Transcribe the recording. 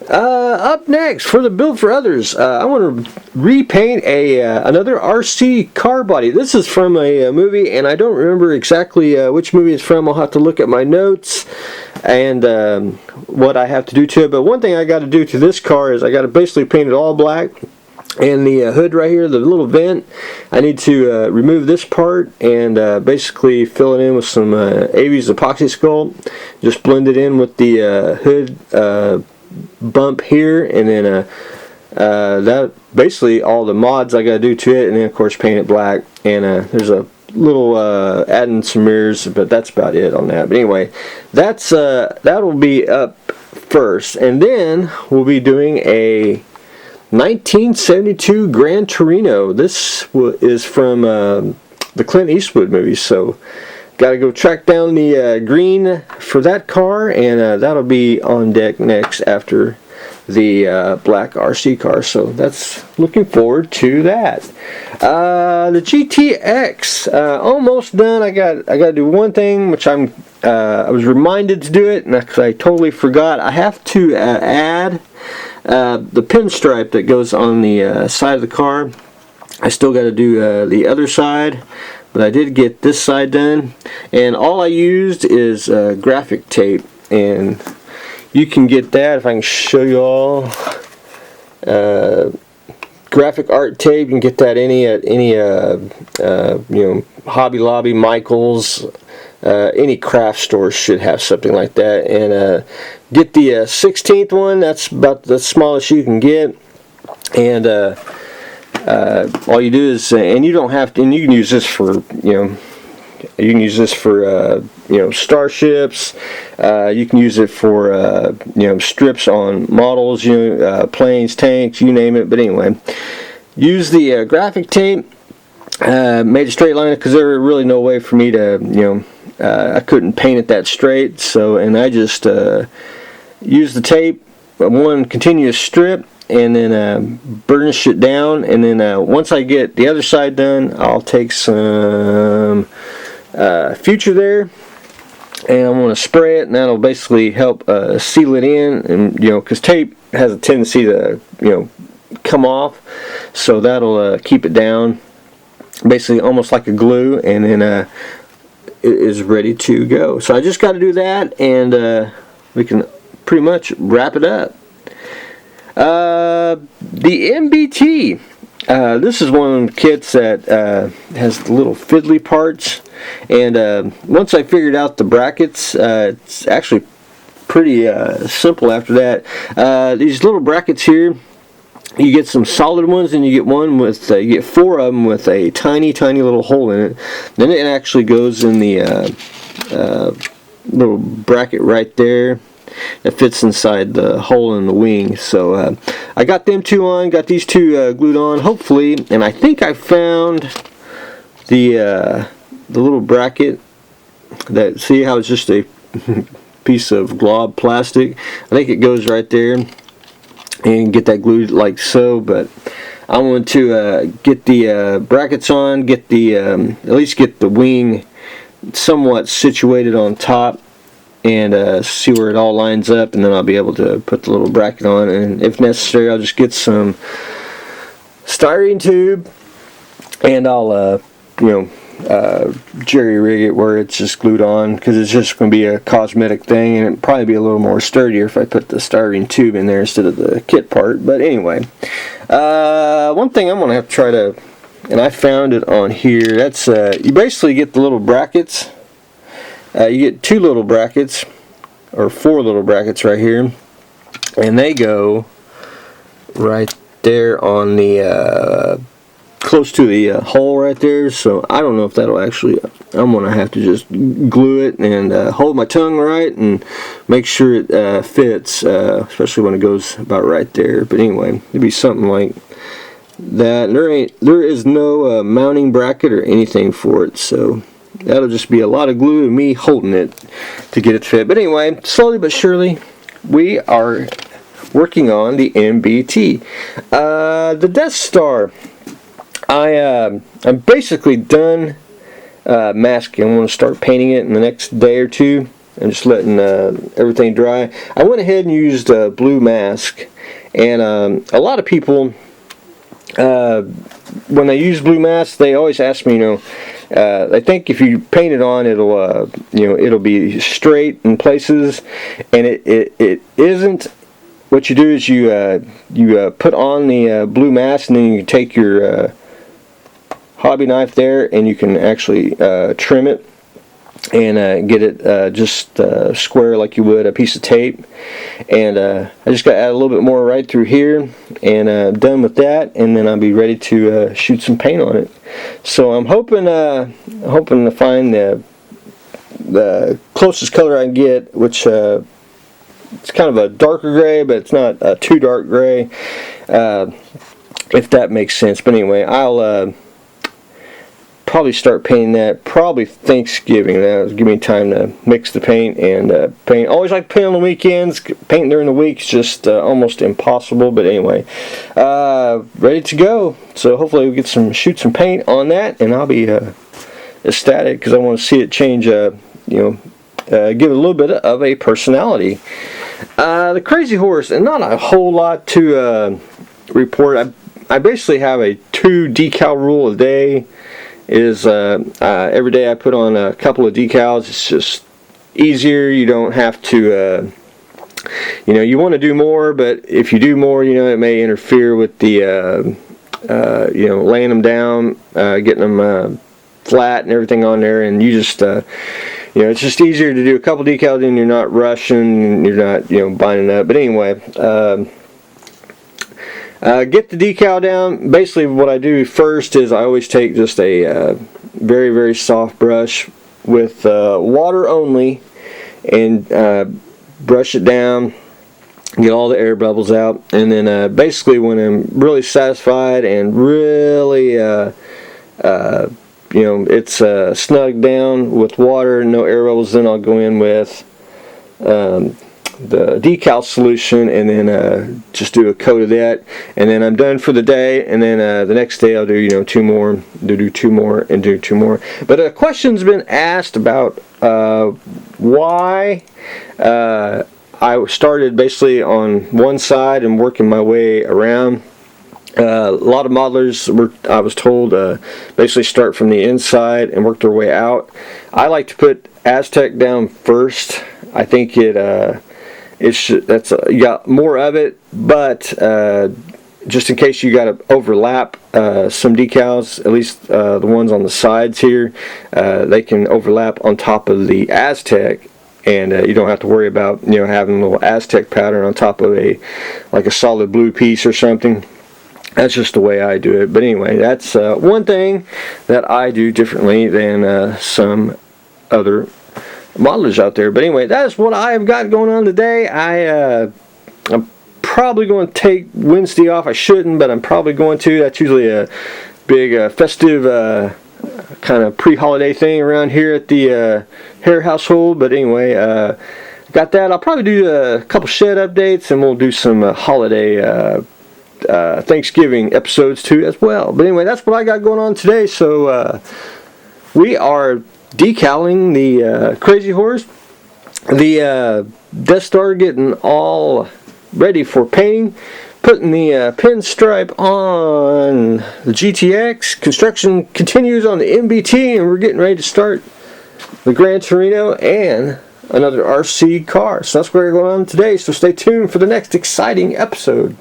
Up next for the Build for Others, I want to repaint another RC car body. This is from a movie, and I don't remember exactly which movie it's from. I'll have to look at my notes and what I have to do to it. But one thing I got to do to this car is I got to basically paint it all black. And the hood right here, the little vent, I need to remove this part and basically fill it in with some Avi's epoxy sculpt. Just blend it in with the hood bump here, and then that basically all the mods I got to do to it, and then of course paint it black. And there's a little adding some mirrors, but that's about it on that. But anyway, that'll be up first, and then we'll be doing a 1972 Gran Torino. This is from the Clint Eastwood movie, so got to go track down the green for that car, and that'll be on deck next after the black RC car. So that's looking forward to that. The GTX almost done. I got to do one thing, which I was reminded to do it, and I totally forgot. I have to add the pinstripe that goes on the side of the car. I still got to do the other side, but I did get this side done, and all I used is graphic tape, and you can get that if I can show you all. Graphic art tape, you can get that at any Hobby Lobby, Michaels, any craft store should have something like that. And get the 16th one. That's about the smallest you can get. And all you do is, and you don't have to, and you can use this for, you can use this for, starships. You can use it for, strips on models, planes, tanks, you name it. But anyway, use the graphic tape. Made a straight line because there was really no way for me to, I couldn't paint it that straight. So, and I just used the tape, one continuous strip, and then burnish it down. And then once I get the other side done, I'll take some Future there, and I'm going to spray it, and that'll basically help seal it in. And because tape has a tendency to come off, so that'll keep it down, basically almost like a glue, and then it is ready to go. So I just got to do that, and we can pretty much wrap it up. The MBT. This is one of the kits that has the little fiddly parts, and once I figured out the brackets, it's actually pretty simple after that. These little brackets here, you get some solid ones, and you get one with you get 4 of them with a tiny little hole in it. Then it actually goes in the little bracket right there that fits inside the hole in the wing. So I got them two on, got these two glued on, hopefully, and I think I found the little bracket that, see how it's just a piece of glob plastic. I think it goes right there, and get that glued like so. But I want to get the brackets on, get the at least get the wing somewhat situated on top, and see where it all lines up, and then I'll be able to put the little bracket on. And if necessary, I'll just get some styrene tube, and I'll jerry rig it where it's just glued on, because it's just going to be a cosmetic thing, and it'd probably be a little more sturdier if I put the styrene tube in there instead of the kit part. But anyway, one thing I'm going to have to try to, and I found it on here, that's you basically get the little brackets. You get 2 little brackets, or 4 little brackets right here, and they go right there on the close to the hole right there. So I don't know if that'll actually, I'm going to have to just glue it and hold my tongue right and make sure it fits, especially when it goes about right there. But anyway, it'd be something like that. And there is no mounting bracket or anything for it, so that'll just be a lot of glue and me holding it to get it to fit. But anyway, slowly but surely, we are working on the MBT. The Death Star. I'm basically done masking. I'm going to start painting it in the next day or two. and just letting everything dry. I went ahead and used blue mask, and a lot of people, when they use blue mask, they always ask me, they think if you paint it on, it'll be straight in places, and it isn't. What you do is you put on the blue mask, and then you take your hobby knife there, and you can actually trim it and get it just square like you would a piece of tape. And I just got to add a little bit more right through here, and done with that, and then I'll be ready to shoot some paint on it. So I'm hoping to find the closest color I can get, which it's kind of a darker gray, but it's not a too dark gray, if that makes sense. But anyway, I'll probably start painting that probably Thanksgiving. That'll give me time to mix the paint and paint. Always like to paint on the weekends. Painting during the week is just almost impossible. But anyway, ready to go. So hopefully we get shoot some paint on that, and I'll be ecstatic because I want to see it change. Give it a little bit of a personality. The Crazy Horse, and not a whole lot to report. I basically have a 2 decal rule a day. Is every day I put on a couple of decals. It's just easier. You don't have to, you want to do more, but if you do more, it may interfere with the, laying them down, getting them flat and everything on there, and you just, it's just easier to do a couple decals, and you're not rushing, you're not, binding up. But anyway, get the decal down. Basically what I do first is I always take just a very, very soft brush with water only, and brush it down, get all the air bubbles out, and then basically when I'm really satisfied and really it's snug down with water, no air bubbles, then I'll go in with the decal solution, and then just do a coat of that, and then I'm done for the day. And then the next day I'll do 2 more, do 2 more, and do 2 more. But a question's been asked about why I started basically on one side and working my way around. A lot of modelers I was told, basically start from the inside and work their way out. I like to put Aztec down first. I think you got more of it, but just in case you got to overlap some decals, at least the ones on the sides here, they can overlap on top of the Aztec, and you don't have to worry about having a little Aztec pattern on top of like a solid blue piece or something. That's just the way I do it. But anyway, that's one thing that I do differently than some other modelers out there. But anyway, that's what I've got going on today. I'm probably going to take Wednesday off. I shouldn't, but I'm probably going to. That's usually a big festive kind of pre-holiday thing around here at the Hare household. But anyway, got that. I'll probably do a couple shed updates, and we'll do some holiday Thanksgiving episodes too as well. But anyway, that's what I got going on today. So we are decaling the Crazy Horse, the Death Star, getting all ready for painting, putting the pinstripe on the GTX. Construction continues on the MBT, and we're getting ready to start the Gran Torino and another RC car. So that's what we're going on today. So stay tuned for the next exciting episode.